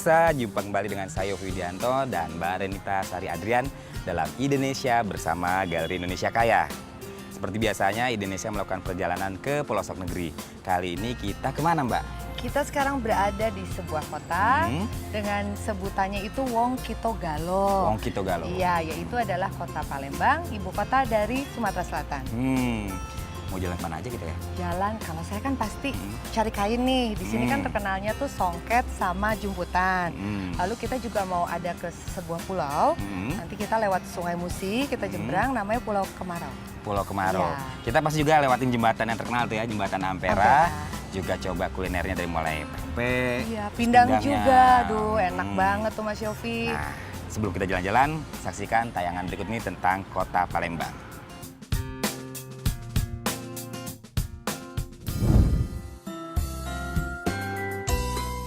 Pemirsa, jumpa kembali dengan saya Widianto dan Mbak Renita Sari Adrian dalam Indonesia bersama Galeri Indonesia Kaya. Seperti biasanya, Indonesia melakukan perjalanan ke pelosok negeri. Kali ini kita kemana, Mbak? Kita sekarang berada di sebuah kota dengan sebutannya itu Wong Kito Galo. Wong Kito Galo. Iya, yaitu adalah kota Palembang, ibu kota dari Sumatera Selatan. Mau jalan kemana aja gitu ya? Jalan, kalau saya kan pasti cari kain nih. Di sini kan terkenalnya tuh songket sama jumputan. Lalu kita juga mau ada ke sebuah pulau. Nanti kita lewat Sungai Musi, kita nyebrang, namanya Pulau Kemarau. Pulau Kemarau. Iya. Kita pasti juga lewatin jembatan yang terkenal tuh ya, jembatan Ampera. Juga coba kulinernya dari mulai pempek. Iya, pindang pindangnya. juga. Aduh, enak banget tuh Mas Yofi. Nah, sebelum kita jalan-jalan, saksikan tayangan berikut ini tentang kota Palembang.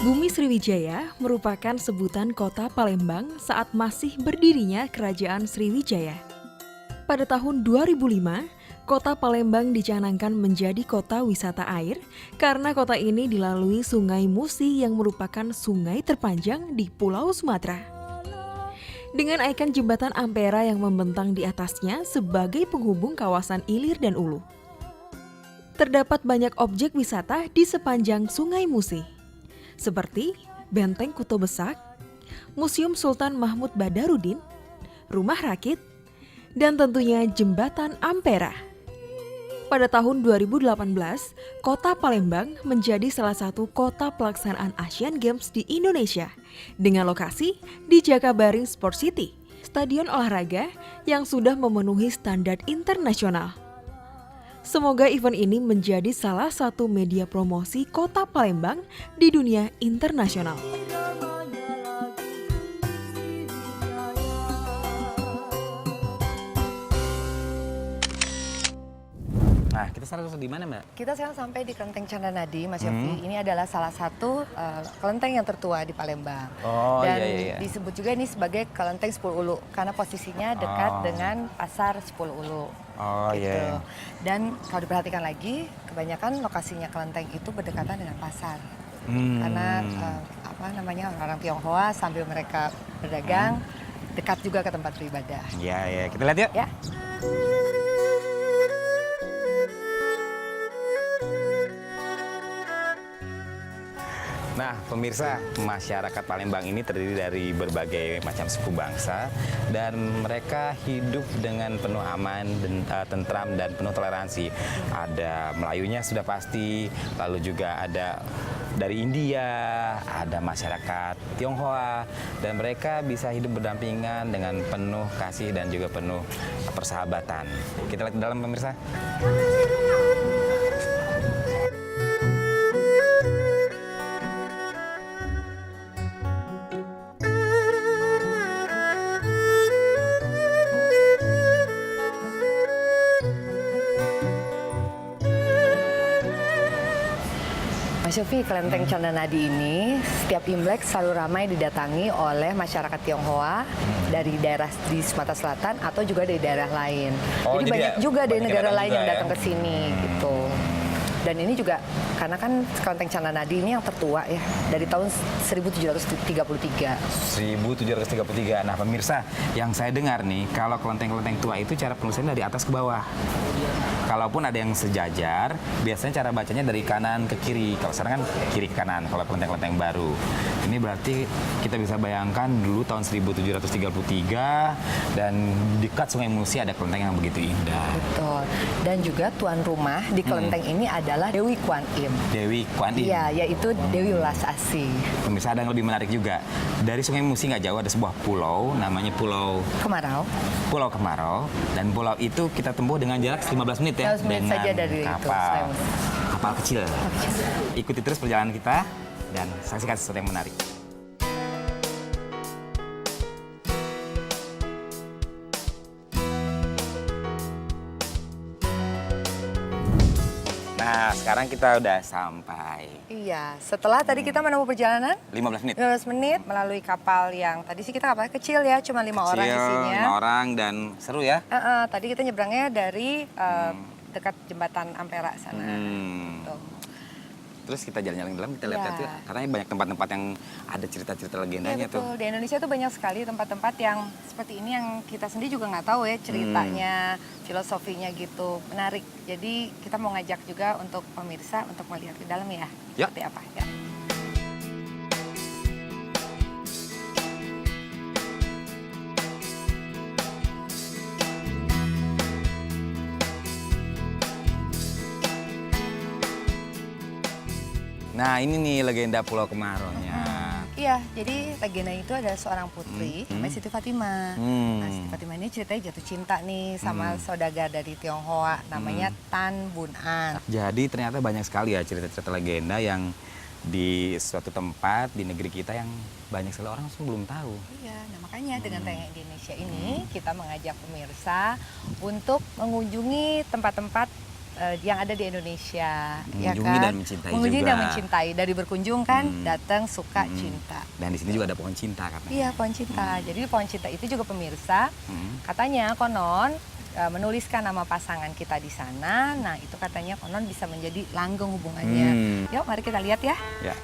Bumi Sriwijaya merupakan sebutan kota Palembang saat masih berdirinya Kerajaan Sriwijaya. Pada tahun 2005, kota Palembang dicanangkan menjadi kota wisata air karena kota ini dilalui Sungai Musi yang merupakan sungai terpanjang di Pulau Sumatera. Dengan ikon jembatan Ampera yang membentang di atasnya sebagai penghubung kawasan Ilir dan Ulu. Terdapat banyak objek wisata di sepanjang Sungai Musi, seperti Benteng Kuto Besak, Museum Sultan Mahmud Badarudin, Rumah Rakit, dan tentunya Jembatan Ampera. Pada tahun 2018, kota Palembang menjadi salah satu kota pelaksanaan Asian Games di Indonesia dengan lokasi di Jakabaring Sport City, stadion olahraga yang sudah memenuhi standar internasional. Semoga event ini menjadi salah satu media promosi kota Palembang di dunia internasional. Nah, kita sekarang di mana, Mbak? Kita sekarang sampai di Kelenteng Candanadi, Mas Yofi. Ini adalah salah satu kelenteng yang tertua di Palembang. Oh, Dan iya. disebut juga ini sebagai Kelenteng 10 Ulu karena posisinya dekat dengan Pasar 10 Ulu. Oh, gitu. iya. Dan kalau diperhatikan lagi, kebanyakan lokasinya kelenteng itu berdekatan dengan pasar. Karena orang Tionghoa sambil mereka berdagang dekat juga ke tempat beribadah. Iya. Kita lihat yuk. Ya. Nah, pemirsa, masyarakat Palembang ini terdiri dari berbagai macam suku bangsa dan mereka hidup dengan penuh aman, tentram dan penuh toleransi. Ada Melayunya sudah pasti, lalu juga ada dari India, ada masyarakat Tionghoa, dan mereka bisa hidup berdampingan dengan penuh kasih dan juga penuh persahabatan. Kita lihat ke dalam, pemirsa. Mas Yofi, Kelenteng Candanadi ini setiap Imlek selalu ramai didatangi oleh masyarakat Tionghoa dari daerah di Sumatera Selatan atau juga dari daerah lain. Oh, jadi jadi banyak ya, juga dari banyak negara yang lain juga yang ya? datang ke sini gitu. Dan ini juga karena kan Kelenteng Candanadi ini yang tertua ya dari tahun 1733. 1733. Nah, pemirsa, yang saya dengar nih, kalau kelenteng-kelenteng tua itu cara penulisannya dari atas ke bawah. Kalaupun ada yang sejajar, biasanya cara bacanya dari kanan ke kiri. Kalau sekarang kan kiri ke kanan, kalau kelenteng-kelenteng baru. Ini berarti kita bisa bayangkan dulu tahun 1733 dan dekat Sungai Musi ada kelenteng yang begitu indah. Betul. Dan juga tuan rumah di kelenteng ini adalah Dewi Kwan Im. Dewi Kwan Im. Iya, yaitu Dewi Ulas Asih. Pemirsa, ada yang lebih menarik juga. Dari Sungai Musi nggak jauh ada sebuah pulau, namanya Pulau Kemarau. Dan pulau itu kita tempuh dengan jarak 15 menit ya. 15 menit dengan saja dari itu, Sungai Musi. kapal kecil. Ikuti terus perjalanan kita dan saksikan sesuatu yang menarik. Nah, sekarang kita udah sampai. Iya, setelah tadi kita menempuh perjalanan 15 menit. 15 menit melalui kapal yang tadi sih kita kapal kecil ya, cuma 5 orang isinya. 5 orang dan seru ya. Tadi kita nyebrangnya dari dekat jembatan Ampera sana. Tuh. Terus kita jalan-jalan di dalam, kita lihat Iya. tuh, katanya banyak tempat-tempat yang ada cerita-cerita Iya legendanya tuh. betul, di Indonesia tuh banyak sekali tempat-tempat yang seperti ini yang kita sendiri juga nggak tahu ya ceritanya, filosofinya gitu, menarik. Jadi kita mau ngajak juga untuk pemirsa untuk melihat ke dalam ya, Ya. seperti apa ya. Nah ini nih legenda Pulau Kemaraunya. Iya, jadi legenda itu adalah seorang putri namanya Siti Fatimah. Nah, Siti Fatimah ini ceritanya jatuh cinta nih sama saudagar dari Tionghoa namanya Tan Bun An. Jadi ternyata banyak sekali ya cerita-cerita legenda yang di suatu tempat di negeri kita yang banyak sekali orang belum tahu. Iya, nah makanya dengan Tayang Indonesia ini kita mengajak pemirsa untuk mengunjungi tempat-tempat yang ada di Indonesia, Mengunjungi ya kan? dan mencintai Mengunjungi juga. dan mencintai. Dari berkunjung kan, datang, suka, cinta. Dan di sini juga ada pohon cinta katanya. Iya, pohon cinta. Jadi pohon cinta itu juga pemirsa, katanya konon menuliskan nama pasangan kita di sana. Nah, itu katanya konon bisa menjadi langgeng hubungannya. Yuk, mari kita lihat ya. Ya.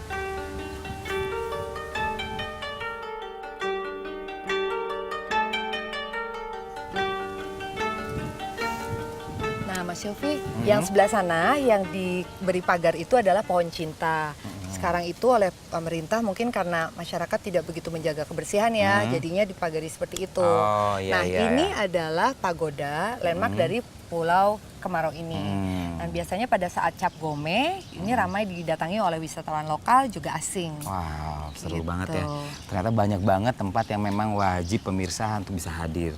Nah, Mas Yofi, yang sebelah sana yang diberi pagar itu adalah pohon cinta. Sekarang itu oleh pemerintah mungkin karena masyarakat tidak begitu menjaga kebersihan ya, jadinya dipagari seperti itu. Oh, iya, Nah, iya, ini iya. adalah pagoda landmark dari Pulau Kemarau ini. Dan biasanya pada saat Cap Gome, ini ramai didatangi oleh wisatawan lokal juga asing. Wow, seru Gitu. banget ya. Ternyata banyak banget tempat yang memang wajib pemirsa untuk bisa hadir.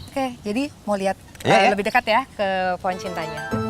Oke, jadi mau lihat Ya, ya. lebih dekat ya ke pohon cintanya.